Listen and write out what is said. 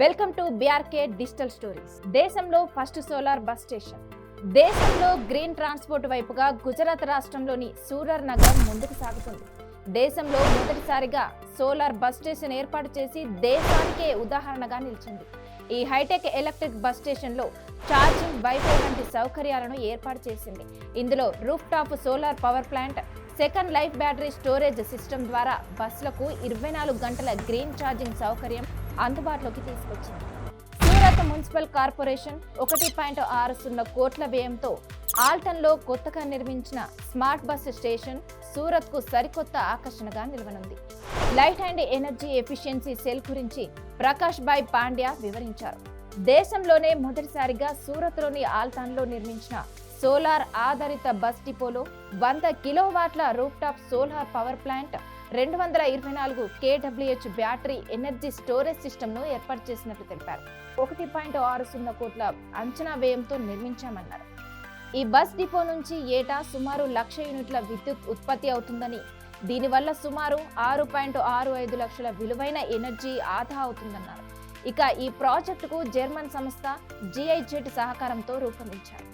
Welcome to BRK digital stories. దేశంలో first solar bus station. దేశంలో green transport వైపుగా గుజరాత్ రాష్ట్రంలోని సూరత్ నగరం ముందుకు సాగుతుంది. దేశంలో మొదటిసారిగా సోలార్ బస్ స్టేషన్ ఏర్పాటు చేసి దేశానికే ఉదాహరణగా నిలిచింది. ఈ హైటెక్ ఎలక్ట్రిక్ బస్ స్టేషన్ లో ఛార్జింగ్, వైఫై వంటి సౌకర్యాలను ఏర్పాటు చేసింది. ఇందులో roof top solar power plant, second life battery storage system ద్వారా బస్సులకు 24 గంటల గ్రీన్ ఛార్జింగ్ సౌకర్యం అందుబాటులోకి తీసుకొచ్చింది. సూరత్ మున్సిపల్ కార్పొరేషన్ 1.60 కోట్ల వ్యయంతో ఆల్టన్లో కొత్తగా నిర్మించిన స్మార్ట్ బస్ స్టేషన్ సూరత్ కు సరికొత్త ఆకర్షణగా నిలవనుంది. Light and energy efficiency cell గురించి ప్రకాష్ భాయ్ పాండ్యా వివరించారు. దేశంలోనే మొదటిసారిగా సూరత్లోని ఆల్టాన్లో నిర్మించిన సోలార్ ఆధారిత బస్ డిపోలో 100 కిలోవాట్ల roof top solar power plant, 224 kWh battery energy storage సిస్టమ్ను ఏర్పాటు చేసినట్లు తెలిపారు. 1.60 కోట్ల అంచనా వ్యయంతో నిర్మించామన్నారు. ఈ బస్ డిపో నుంచి ఏటా సుమారు 1,00,000 యూనిట్ల విద్యుత్ ఉత్పత్తి అవుతుందని, దీనివల్ల సుమారు 6.65 లక్షల విలువైన ఎనర్జీ ఆదా అవుతుందన్నారు. ఇక ఈ ప్రాజెక్టుకు జర్మన్ సంస్థ GIZ సహకారంతో రూపొందించారు.